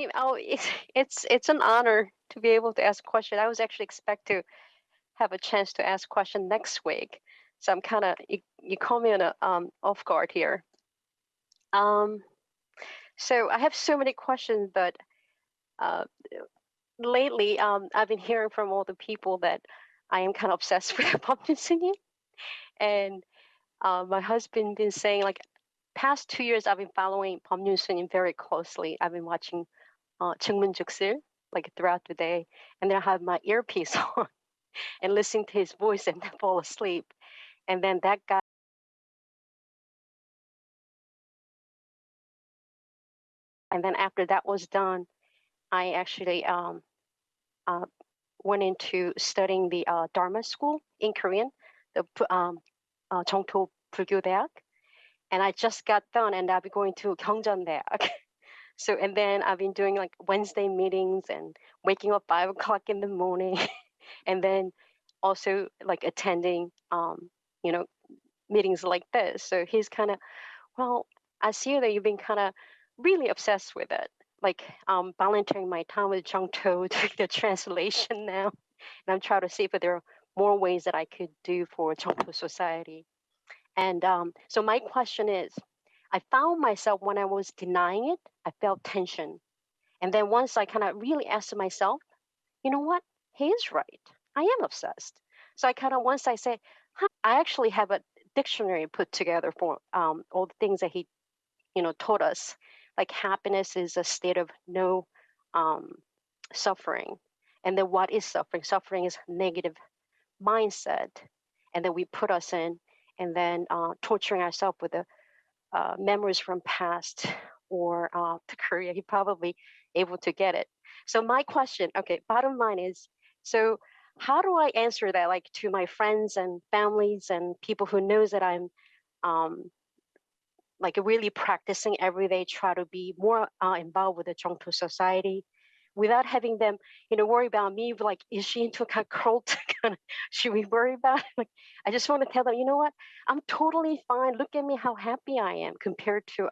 Sunim. Oh, it's an honor to be able to ask a question. I was actually expect to have a chance to ask question next week, so I'm kind of you call me on a off guard here. Um, so I have so many questions, but uh, lately I've been hearing from all the people that I am kind of obsessed with Pomnyun Sunim, and my husband been saying like past 2 years I've been following Pomnyun Sunim very closely. I've been watching Jungto like throughout the day, and then I have my earpiece on and listening to his voice and then fall asleep. And then that guy, and then after that was done, I actually uh, went into studying the Dharma school in Korean, the Jungto 대학, and I just got done, and I'll be going to 경전대학. So, and then I've been doing like Wednesday meetings and waking up 5 o'clock in the morning, and then also like attending, you know, meetings like this. So he's kind of, well, I see that you've been kind of really obsessed with it, like volunteering my time with Jungto, doing the translation now. And I'm trying to see if there are more ways that I could do for Jungto Society. And so my question is, I found myself when I was denying it, I felt tension. And then once I kind of really asked myself, you know what? He is right. I am obsessed. So I kind of, once I say, huh, I actually have a dictionary put together for all the things that he, taught us. Like happiness is a state of no um, suffering. And then what is suffering? Suffering is negative mindset. And then we put us in, and then torturing ourselves with the memories from past or to Korea. He probably able to get it. So my question, okay, bottom line is, so how do I answer that, like to my friends and families and people who knows that I'm like really practicing every day, try to be more involved with the Jungto Society, without having them, worry about me. Like, is she into a kind of cult? Should we worry about it? Like, I just want to tell them, you know what? I'm totally fine. Look at me, how happy I am compared to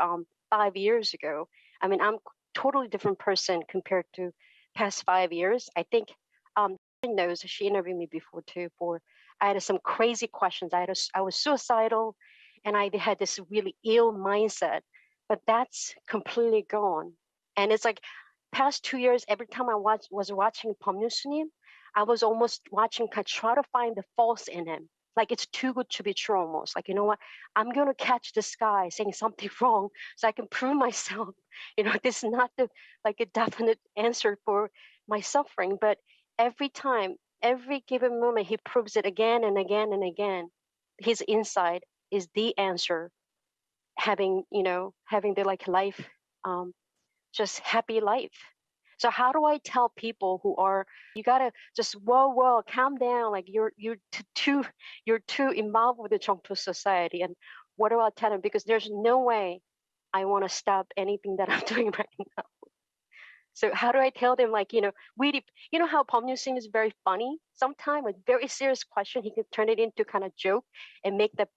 5 years ago. I mean, I'm totally different person compared to past 5 years. I think she knows. She interviewed me before too. For I had some crazy questions. I was suicidal, and I had this really ill mindset, but that's completely gone. And it's like past 2 years, every time I was watching Pomnyun Sunim, I was almost watching, try to find the false in him. Like it's too good to be true almost. Like, you know what? I'm going to catch this guy saying something wrong so I can prove myself. This is not like a definite answer for my suffering. But every time, every given moment, he proves it again and again and again. His inside is the answer. Having the like life, just happy life. So how do I tell people who are, you gotta just whoa calm down, like you're too involved with the Jungto Society, and what do I tell them? Because there's no way I want to stop anything that I'm doing right now. So how do I tell them, like, really, how Pomnyun Sunim is very funny. Sometimes a very serious question, he can turn it into kind of joke and make the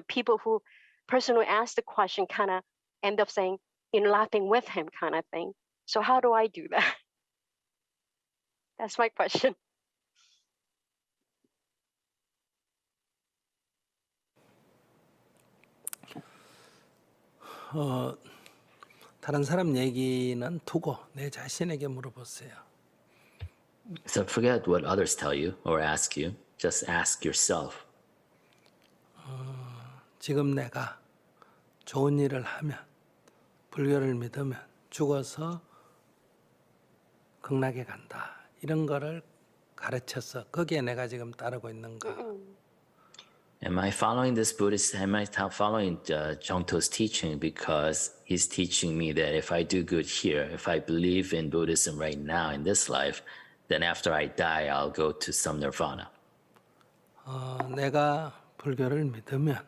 people who person who asked the question kind of end up saying, laughing with him kind of thing. So how do I do that? That's my question. 다른 사람 얘기는 두고 내 자신에게 물어보세요. So forget what others tell you or ask you. Just ask yourself. 지금 내가 좋은 일을 하면, 불교를 믿으면 죽어서 극락에 간다. 이런 거를 가르쳐서 거기에 내가 지금 따르고 있는가? Am I following this Buddhist? Am I following Jungto's teaching because he's teaching me that if I do good here, if I believe in Buddhism right now in this life, then after I die, I'll go to some nirvana. 내가 불교를 믿으면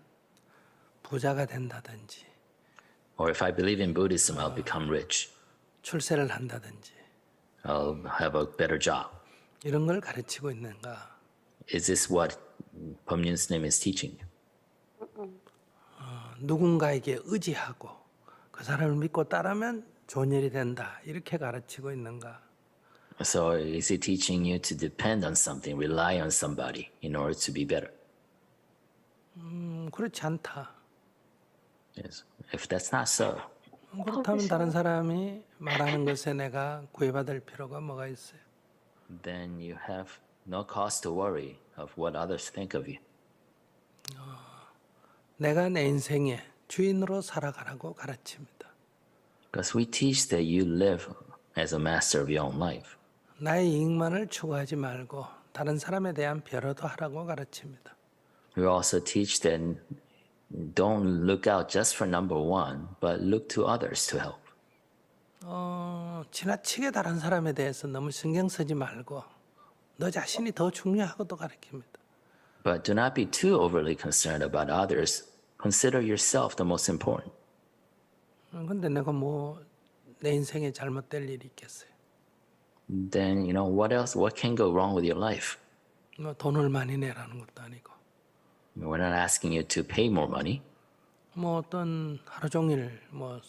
부자가 된다든지, Or if I believe in Buddhism, I'll become rich. 출세를 한다든지, I'll have a better job. 이런 걸 가르치고 있는가? Is this what Pomnyun Sunim is teaching you? 누군가에게 의지하고 그 사람을 믿고 따르면 좋은 일이 된다 이렇게 가르치고 있는가? So is he teaching you to depend on something, rely on somebody in order to be better? 그렇지 않다. Yes. If that's not so, 그렇다면 다른 사람이 말하는 것에 내가 구애받을 필요가 뭐가 있어요? then you have no cause to worry of what others think of you. 내가 내 인생의 주인으로 살아가라고 가르칩니다. Because we teach that you live as a master of your own life. 나의 이익만을 추구하지 말고 다른 사람에 대한 배려도 하라고 가르칩니다. We also teach that don't look out just for number one, but look to others to help. 지나치게 다른 사람에 대해서 너무 신경 쓰지 말고 너 자신이 더 중요하고도 가르칩니다. But do not be too overly concerned about others. Consider yourself the most important. 근데 내가 뭐 내 인생에 잘못될 일이 있겠어요? Then, what else? What can go wrong with your life? 뭐 돈을 많이 내라는 것도 아니고 We're not asking you to pay more money. 뭐 어떤 하루 종일 뭐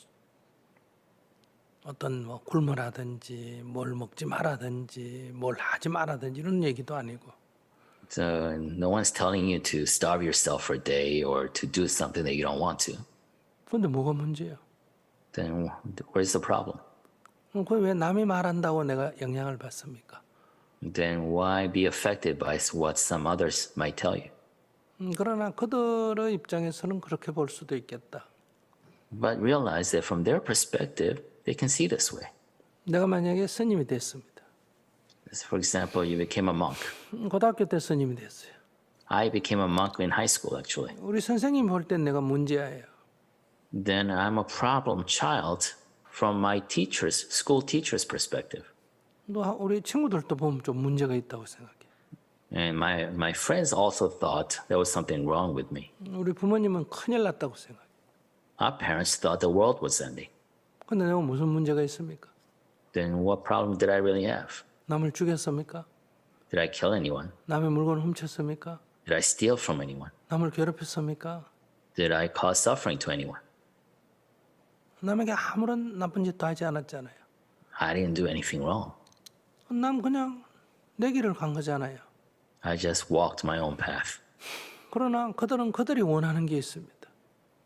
어떤 뭐 굶으라든지 뭘 먹지 마라든지 뭘 하지 마라든지 이런 얘기도 아니고 So no one's telling you to starve yourself for a day or to do something that you don't want to. 근데 뭐가 문제예요? Then where's the problem? 그게 왜 남이 말한다고 내가 영향을 받습니까? Then why be affected by what some others might tell you? 그러나 그들의 입장에서는 그렇게 볼 수도 있겠다. But realize that from their perspective, they can see this way. 내가 만약에 스님이 됐습니다. For example, you became a monk. 고등학교 때 스님이 됐어요. I became a monk in high school, actually. 우리 선생님 볼 땐 내가 문제예요. Then I'm a problem child from my school teacher's perspective. 또 우리 친구들도 보면 좀 문제가 있다고 생각해. And my friends also thought there was something wrong with me. 우리 부모님은 큰일 났다고 생각해. Our parents thought the world was ending. 근데 내가 무슨 문제가 있습니까? Then what problem did I really have? 남을 죽였습니까? Did I kill anyone? 남의 물건을 훔쳤습니까? Did I steal from anyone? 남을 괴롭혔습니까? Did I cause suffering to anyone? 남에게 아무런 나쁜 짓도 하지 않았잖아요. I didn't do anything wrong. 남 그냥 내 길을 간 거잖아요. I just walked my own path. 그러나 그들은 그들이 원하는 게 있습니다.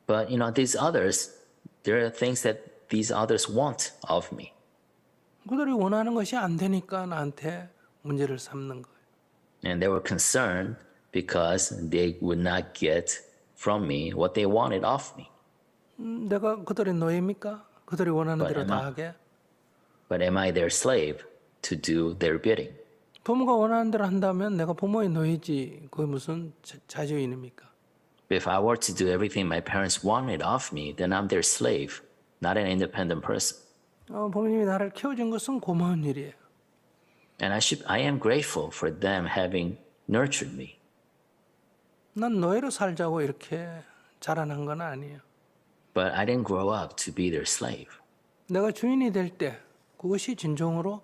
But these others, there are things that these others want of me. 그들이 원하는 것이 안 되니까 나한테 문제를 삼는 거예요. And they were concerned because they would not get from me what they wanted of me. 내가 그들의 노예입니까? 그들이 원하는 대로 다 하게? But am I their slave to do their bidding? 부모가 원하는 대로 한다면 내가 부모의 노예지. 그게 무슨 자주인입니까? If I were to do everything my parents wanted of me, then I'm their slave, not an independent person. 부모님이 나를 키워준 것은 고마운 일이에요. And I am grateful for them having nurtured me. 난 노예로 살자고 이렇게 자라난 건 아니에요. But I didn't grow up to be their slave. 내가 주인이 될 때 그것이 진정으로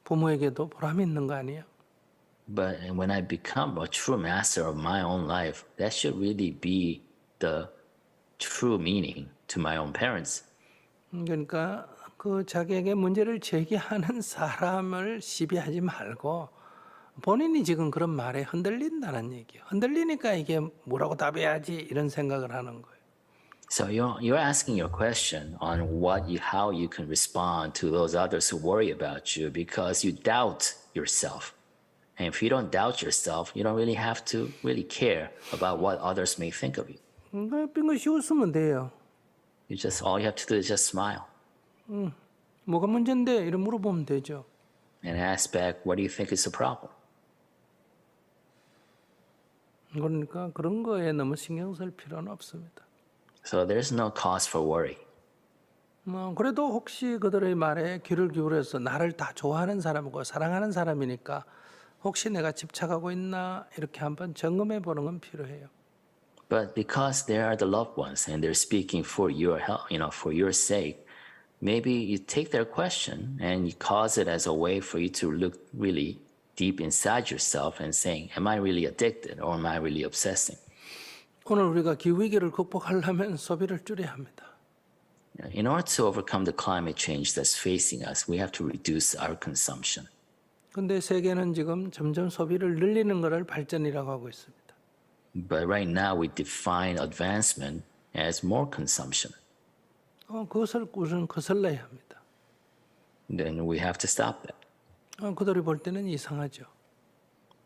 부모에게도 보람이 있는 거 아니에요? But when I become a true master of my own life, that should really be the true meaning to my own parents. 그러니까 그 자기에게 문제를 제기하는 사람을 시비하지 말고 본인이 지금 그런 말에 흔들린다는 얘기예요. 흔들리니까 이게 뭐라고 답해야지 이런 생각을 하는 거예요. So you're asking your question on how you can respond to those others who worry about you because you doubt yourself. And if you don't doubt yourself, you don't really have to really care about what others may think of you. 빙긋이 웃으면 돼요. All you have to do is just smile 뭐가 문제인데? 이런 물어보면 되죠. and ask back, what do you think is the problem? 그러니까 그런 거에 너무 신경 쓸 필요는 없습니다. So there's no cause for worry. 그래도 혹시 그들의 말에 귀를 기울여서 나를 다 좋아하는 사람이고 사랑하는 사람이니까 혹시 내가 집착하고 있나 이렇게 한번 점검해 보는 건 필요해요. But because they are the loved ones and they're speaking for your help, for your sake, maybe you take their question and you cause it as a way for you to look really deep inside yourself and saying, am I really addicted or am I really obsessing? 오늘 우리가 기후위기를 극복하려면 소비를 줄여야 합니다. In order to overcome the climate change that's facing us, we have to reduce our consumption. 근데 세계는 지금 점점 소비를 늘리는 것을 발전이라고 하고 있습니다. But right now, we define advancement as more consumption. 그것을 우선 거슬러야 합니다. Then we have to stop that. 그들이 볼 때는 이상하죠.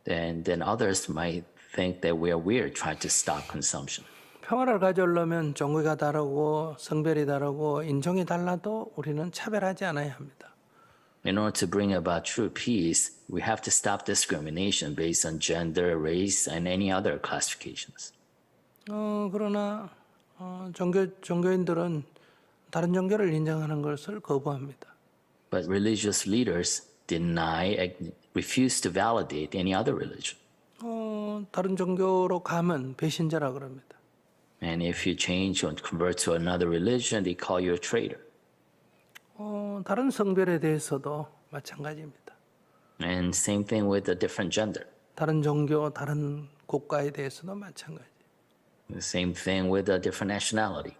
Then others might think that we are weird trying to stop consumption. 평화를 가져오려면 종교가 다르고 성별이 다르고 인종이 달라도 우리는 차별하지 않아야 합니다. In order to bring about true peace, we have to stop discrimination based on gender, race, and any other classifications. 그러나 종교인들은 다른 종교를 인정하는 것을 거부합니다. But religious leaders refuse to validate any other religion. 다른 종교로 가면 배신자라 그럽니다. And if you change or convert to another religion, they call you a traitor. 다른 성별에 대해서도 마찬가지입니다. And same thing with a different gender. 다른 종교, 다른 국가에 대해서도 마찬가지. The same thing with a different nationality.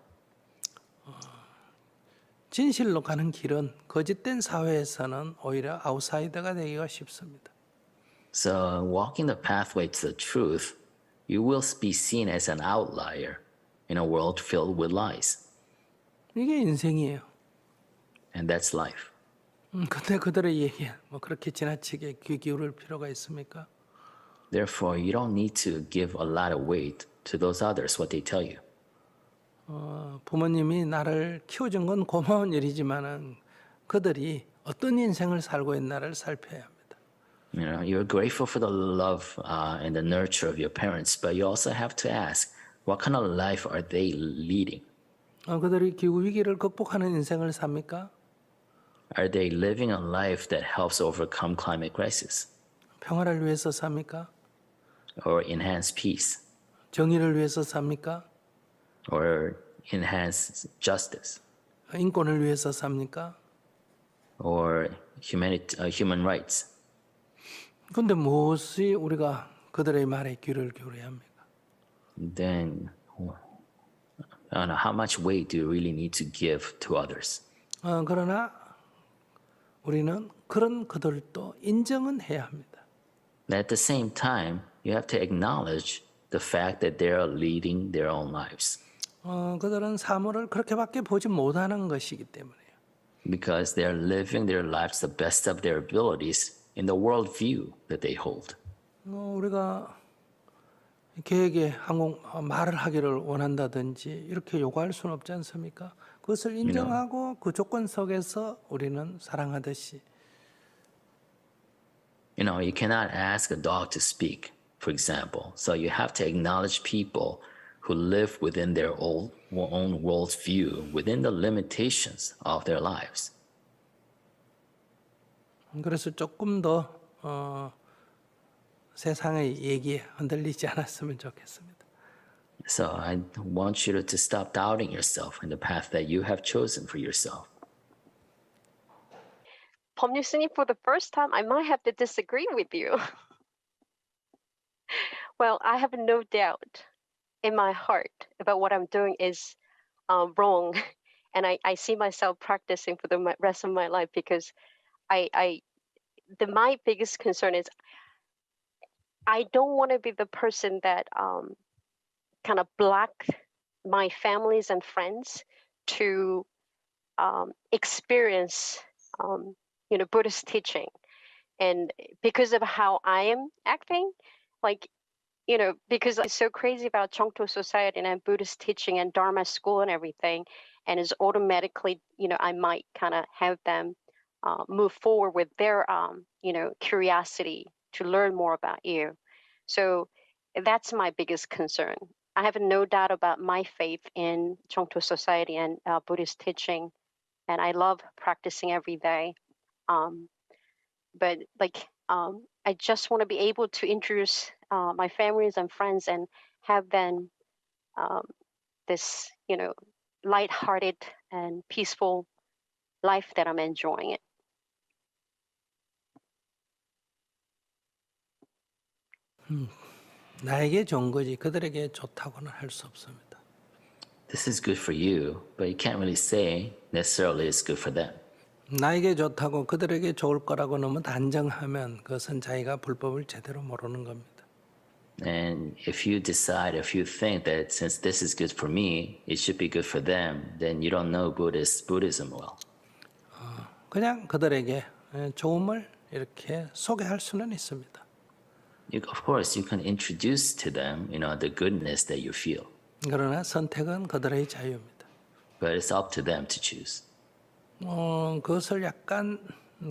진실로 가는 길은 거짓된 사회에서는 오히려 아웃사이더가 되기가 쉽습니다. So walking the pathway to the truth, you will be seen as an outlier in a world filled with lies. 이게 인생이에요. And that's life. 근데 그들의 얘기에 그렇게 지나치게 귀 기울일 필요가 있습니까? Therefore, you don't need to give a lot of weight to those others, what they tell you. 부모님이 나를 키워준 건 고마운 일이지만은 그들이 어떤 인생을 살고 있나를 살펴야 합니다. You know, you're grateful for the love and the nurture of your parents, but you also have to ask, what kind of life are they leading? 그들이 기후 위기를 극복하는 인생을 삽니까? Are they living a life that helps overcome climate crisis 평화를 위해서 삽니까? or enhance peace 정의를 위해서 삽니까? or enhance justice 인권을 위해서 삽니까? or human rights? 근데 무엇이 우리가 그들의 말에 귀를 기울여야 합니까? Then I don't know, how much weight do you really need to give to others? 그러나 우리는 그런 그들도 인정은 해야 합니다. At the same time, you have to acknowledge the fact that they are leading their own lives. 그들은 사물을 그렇게밖에 보지 못하는 것이기 때문에요. Because they are living their lives the best of their abilities in the worldview that they hold. 우리가 계획에 말을 하기를 원한다든지 이렇게 요구할 수는 없지 않습니까? 그것을 인정하고 그 조건 속에서 우리는 사랑하듯이. You know, you cannot ask a dog to speak, for example. So you have to acknowledge people who live within their own worldview, within the limitations of their lives. 그래서 조금 더 세상의 얘기에 흔들리지 않았으면 좋겠습니다. So I want you to stop doubting yourself and the path that you have chosen for yourself. Pomnyun Sunim, for the first time, I might have to disagree with you. Well, I have no doubt in my heart about what I'm doing is wrong, and I see myself practicing for the rest of my life because my biggest concern is I don't want to be the person that kind of block my families and friends to experience Buddhist teaching. And because of how I am acting, because I'm so crazy about Jungto Society and Buddhist teaching and Dharma school and everything, and it's automatically, I might kind of have them move forward with their, curiosity to learn more about you. So that's my biggest concern. I have no doubt about my faith in Jungto Society and Buddhist teaching, and I love practicing every day. But I just want to be able to introduce my families and friends and have them this, lighthearted and peaceful life that I'm enjoying it. 나에게 좋은 거지 그들에게 좋다고는 할 수 없습니다. this is good for you, but you can't really say necessarily it's good for them. 나에게 좋다고 그들에게 좋을 거라고 너무 단정하면 그것은 자기가 불법을 제대로 모르는 겁니다. And if you decide, if you think that since this is good for me, it should be good for them, then you don't know Buddhism well. 그냥 그들에게 좋음을 이렇게 소개할 수는 있습니다. Of course, you can introduce to them, the goodness that you feel, 그러나 선택은 그들의 자유입니다. but it's up to them to choose. 그것을 약간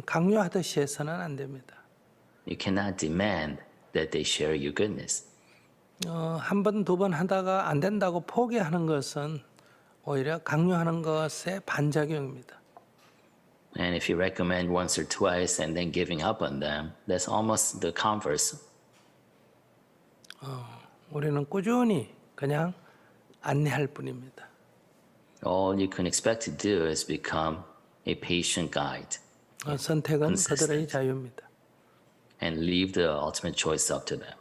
강요하듯이 해서는 안 됩니다. You cannot demand that they share your goodness. 한 번, 두 번 하다가 안 된다고 포기하는 것은 오히려 강요하는 것의 반작용입니다. And if you recommend once or twice and then giving up on them, that's almost the converse. 우리는 꾸준히 그냥 안내할 뿐입니다. All you can expect to do is become a patient guide 선택은 그들의 자유입니다. and leave the ultimate choice up to them.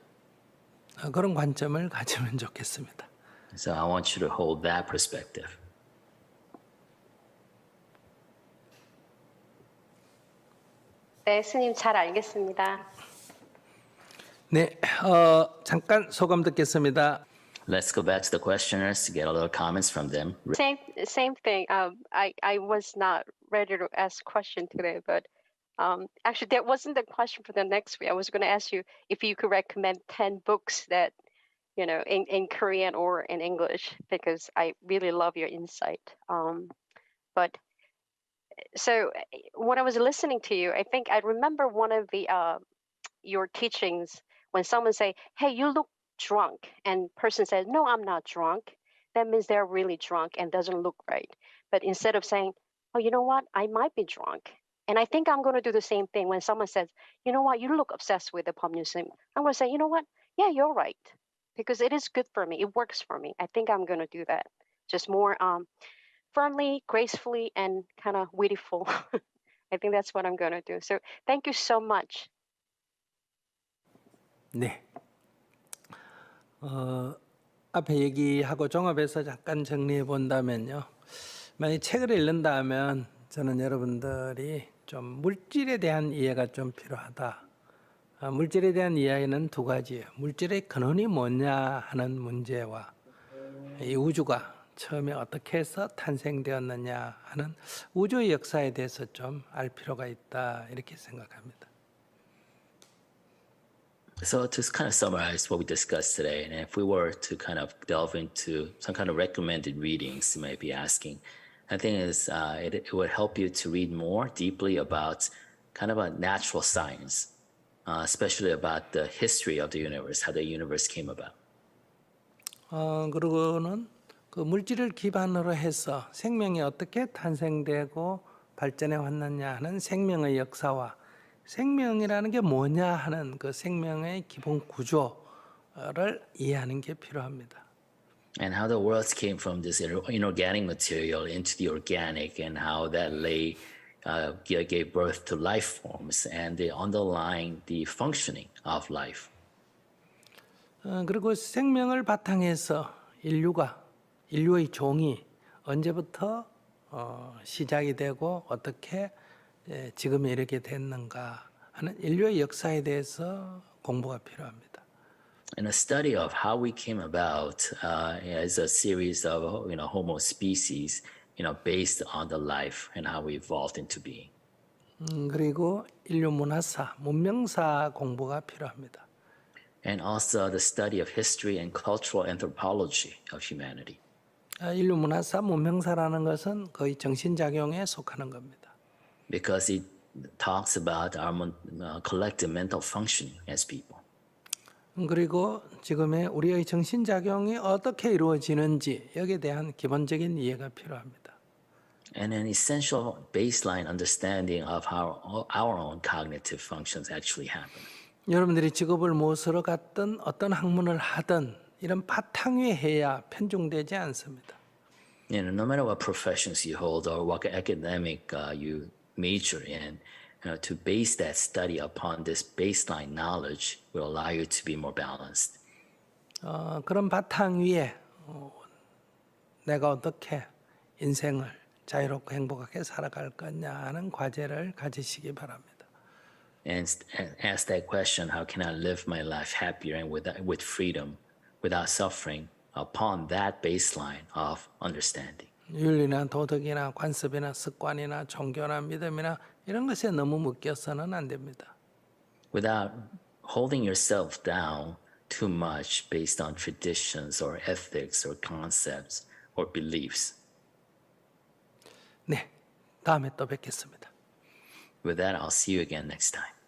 그런 관점을 가지면 좋겠습니다. So I want you to hold that perspective. 네, 스님 잘 알겠습니다. 네, 잠깐 소감 듣겠습니다. Let's go back to the questioners to get a little comments from them. Same thing. I was not ready to ask question today, but actually that wasn't the question for the next week. I was going to ask you if you could recommend 10 books that in Korean or in English, because I really love your insight. But so when I was listening to you, I think I remember one of the your teachings when someone say, "Hey, you look drunk," and person says, "No, I'm not drunk." That means they're really drunk and doesn't look right. But instead of saying, "Oh, you know what? I might be drunk," and I think I'm going to do the same thing when someone says, "You know what? You look obsessed with the Pomnyun Sunim." I'm going to say, "You know what? Yeah, you're right, because it is good for me. It works for me. I think I'm going to do that. Just more firmly, gracefully, and kind of wittyful." I think that's what I'm going to do. So thank you so much. 네. 앞에 얘기하고 종합해서 잠깐 정리해 본다면요. 만약 책을 읽는다 하면 저는 여러분들이 좀 물질에 대한 이해가 좀 필요하다. 물질에 대한 이해는 두 가지예요. 물질의 근원이 뭐냐 하는 문제와 이 우주가 처음에 어떻게 해서 탄생되었느냐 하는 우주의 역사에 대해서 좀 알 필요가 있다 이렇게 생각합니다. So to kind of summarize what we discussed today, and if we were to kind of delve into some kind of recommended readings you might be asking, I think it would help you to read more deeply about kind of a natural science, especially about the history of the universe, how the universe came about. 그리고는 그 물질을 기반으로 해서 생명이 어떻게 탄생되고 발전해 왔느냐 하는 생명의 역사와 생명이라는 게 뭐냐 하는 그 생명의 기본 구조를 이해하는 게 필요합니다. And how the worlds came from this inorganic material into the organic, and how that gave birth to life forms and the underlying the functioning of life. 그리고 생명을 바탕해서 인류의 종이 언제부터 시작이 되고 어떻게 지금에 이르게 됐는가 하는 인류의 역사에 대해서 공부가 필요합니다. And a study of how we came about as a series of Homo species, based on the life and how we evolved into being. 그리고 인류 문화사, 문명사 공부가 필요합니다. And also the study of history and cultural anthropology of humanity. 인류 문화사, 문명사라는 것은 거의 정신작용에 속하는 겁니다. Because it talks about our collective mental functioning as people. 그리고 지금의 우리의 정신작용이 어떻게 이루어지는지 여기에 대한 기본적인 이해가 필요합니다. And an essential baseline understanding of how our own cognitive functions actually happen. 여러분들이 직업을 무엇으로 갖든 어떤 학문을 하든 이런 바탕 위에 해야 편중되지 않습니다. No matter what professions you hold or what academic you major in, to base that study upon this baseline knowledge will allow you to be more balanced. 그런 바탕 위에 내가 어떻게 인생을 자유롭고 행복하게 살아갈 거냐는 과제를 가지시기 바랍니다. And ask that question, how can I live my life happier and with freedom, without suffering, upon that baseline of understanding. 윤리나 도덕이나 관습이나 습관이나 종교나 믿음이나 이런 것에 너무 묶여서는 안 됩니다. Without holding yourself down too much based on traditions or ethics or concepts or beliefs. 네, 다음에 또 뵙겠습니다. With that, I'll see you again next time.